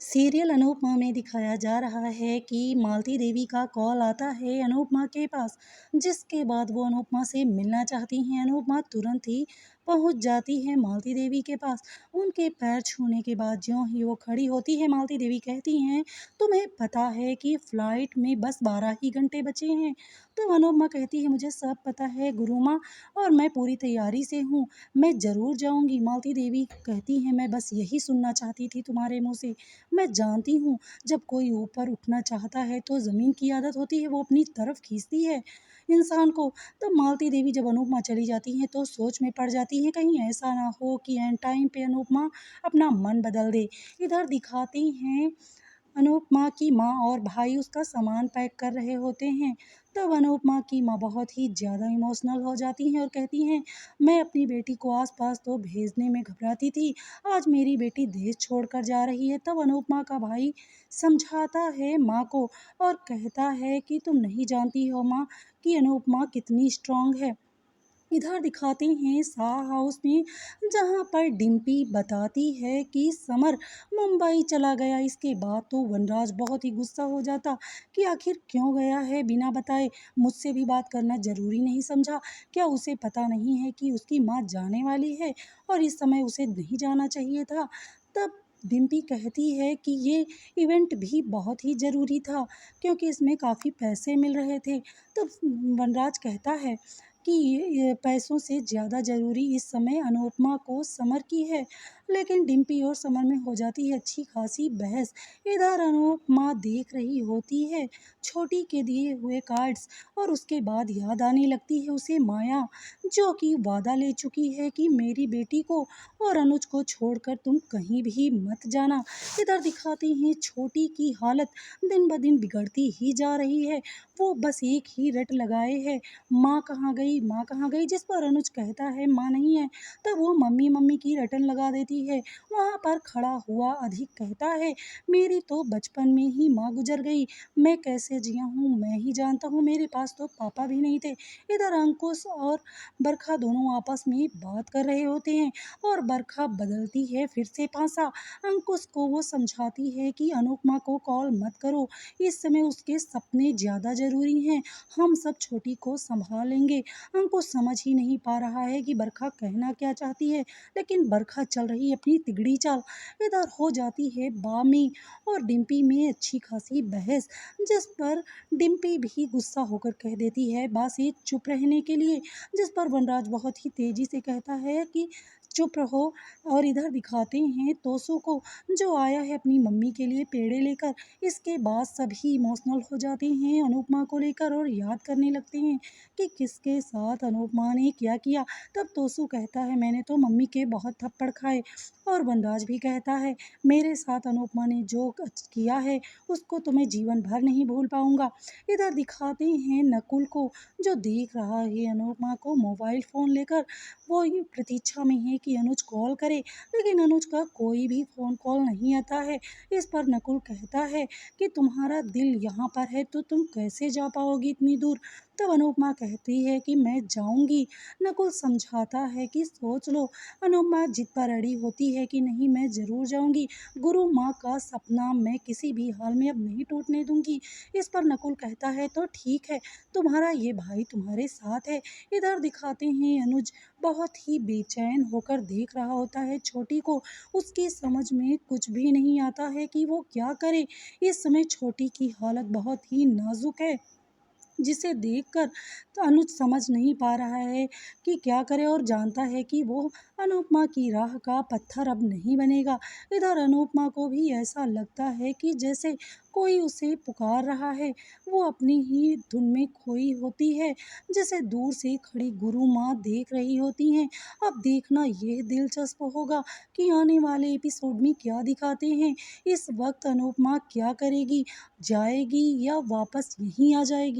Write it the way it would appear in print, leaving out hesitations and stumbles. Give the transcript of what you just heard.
Serial Anupama में दिखाया जा रहा है कि मालती देवी का कॉल आता है अनुपमा के पास, जिसके बाद वो अनुपमा से मिलना चाहती हैं। अनुपमा तुरंत ही पहुंच जाती है मालती देवी के पास। उनके पैर छूने के बाद ज्यों ही वो खड़ी होती है, मालती देवी कहती हैं, तुम्हें पता है कि फ्लाइट में बस 12 ही घंटे बचे हैं। तो अनुपमा कहती है, मुझे सब पता है गुरु माँ, और मैं पूरी तैयारी से हूँ, मैं ज़रूर जाऊँगी। मालती देवी कहती हैं, मैं बस यही सुनना चाहती थी तुम्हारे मुँह से। मैं जानती हूँ, जब कोई ऊपर उठना चाहता है तो ज़मीन की आदत होती है, वो अपनी तरफ खींचती है इंसान को। तब मालती देवी जब अनुपमा चली जाती हैं तो सोच में पड़ जाती हैं, कहीं ऐसा ना हो कि एंड टाइम पे अनुपमा अपना मन बदल दे। इधर दिखाती हैं अनुपमा की माँ और भाई उसका सामान पैक कर रहे होते हैं। तब अनुपमा की माँ बहुत ही ज़्यादा इमोशनल हो जाती हैं और कहती हैं, मैं अपनी बेटी को आस-पास तो भेजने में घबराती थी, आज मेरी बेटी देश छोड़कर जा रही है। तब अनुपमा का भाई समझाता है माँ को और कहता है कि तुम नहीं जानती हो माँ कि अनुपमा कितनी स्ट्रांग है। इधर दिखाते हैं शाह हाउस में, जहां पर डिम्पी बताती है कि समर मुंबई चला गया। इसके बाद तो वनराज बहुत ही गुस्सा हो जाता कि आखिर क्यों गया है बिना बताए, मुझसे भी बात करना ज़रूरी नहीं समझा, क्या उसे पता नहीं है कि उसकी माँ जाने वाली है और इस समय उसे नहीं जाना चाहिए था। तब डिम्पी कहती है कि ये इवेंट भी बहुत ही ज़रूरी था, क्योंकि इसमें काफ़ी पैसे मिल रहे थे। तब वनराज कहता है कि ये पैसों से ज़्यादा ज़रूरी इस समय अनुपमा को समर की है। लेकिन डिम्पी और समर में हो जाती है अच्छी खासी बहस। इधर अनुपमा देख रही होती है छोटी के दिए हुए कार्ड्स, और उसके बाद याद आने लगती है उसे माया, जो कि वादा ले चुकी है कि मेरी बेटी को और अनुज को छोड़कर तुम कहीं भी मत जाना। इधर दिखाते हैं छोटी की हालत दिन ब दिन बिगड़ती ही जा रही है। वो बस एक ही रट लगाए है, माँ कहाँ गई, माँ कहाँ गई, जिस पर अनुज कहता है माँ नहीं है। तब वो मम्मी मम्मी की रटन लगा देती है। वहाँ पर खड़ा हुआ अधिक कहता है, मेरी तो बचपन में ही माँ गुजर गई, मैं कैसे जिया हूँ मैं ही जानता हूँ, मेरे पास तो पापा भी नहीं थे। इधर अंकुश और बरखा दोनों आपस में बात कर रहे होते हैं और बरखा बदलती है फिर से पासा। अंकुश को वो समझाती है कि अनुपमा को कॉल मत करो, इस समय उसके सपने ज़्यादा ज़रूरी हैं, हम सब छोटी को संभाल लेंगे। अंकुश समझ ही नहीं पा रहा है कि बरखा कहना क्या चाहती है, लेकिन बरखा चल रही अपनी तिगड़ी चाल। इधर हो जाती है बामी और डिम्पी में अच्छी खासी बहस, जिस पर डिम्पी भी गुस्सा होकर कह देती है बस ये चुप रहने के लिए, जिस पर वनराज बहुत ही तेजी से कहता है कि चुप रहो। और इधर दिखाते हैं तोसू को, जो आया है अपनी मम्मी के लिए पेड़े लेकर। इसके बाद सभी इमोशनल हो जाते हैं अनुपमा को लेकर और याद करने लगते हैं कि किसके साथ अनुपमा ने क्या किया। तब तोसू कहता है, मैंने तो मम्मी के बहुत थप्पड़ खाए, और वनराज भी कहता है, मेरे साथ अनुपमा ने जो किया है उसको तो मैं जीवन भर नहीं भूल पाऊंगा। इधर दिखाते हैं नकुल को, जो देख रहा है अनुपमा को मोबाइल फ़ोन लेकर। वो ये प्रतीक्षा में है कि अनुज कॉल करे, लेकिन अनुज का कोई भी फ़ोन कॉल नहीं आता है। इस पर नकुल कहता है कि तुम्हारा दिल यहाँ पर है तो तुम कैसे जा पाओगी इतनी दूर। तब अनुपमा कहती है कि मैं जाऊंगी। नकुल समझाता है कि सोच लो। अनुपमा जिद पर अड़ी होती है कि नहीं, मैं ज़रूर जाऊंगी, गुरु माँ का सपना मैं किसी भी हाल में अब नहीं टूटने दूंगी। इस पर नकुल कहता है तो ठीक है, तुम्हारा ये भाई तुम्हारे साथ है। इधर दिखाते हैं अनुज बहुत ही बेचैन होकर देख रहा होता है छोटी को। उसकी समझ में कुछ भी नहीं आता है कि वो क्या करे। इस समय छोटी की हालत बहुत ही नाजुक है, जिसे देखकर तो अनुज समझ नहीं पा रहा है कि क्या करे, और जानता है कि वो अनुपमा की राह का पत्थर अब नहीं बनेगा। इधर अनुपमा को भी ऐसा लगता है कि जैसे कोई उसे पुकार रहा है, वो अपनी ही धुन में खोई होती है, जैसे दूर से खड़ी गुरु माँ देख रही होती हैं। अब देखना यह दिलचस्प होगा कि आने वाले एपिसोड में क्या दिखाते हैं। इस वक्त अनुपमा क्या करेगी, जाएगी या वापस यहीं आ जाएगी।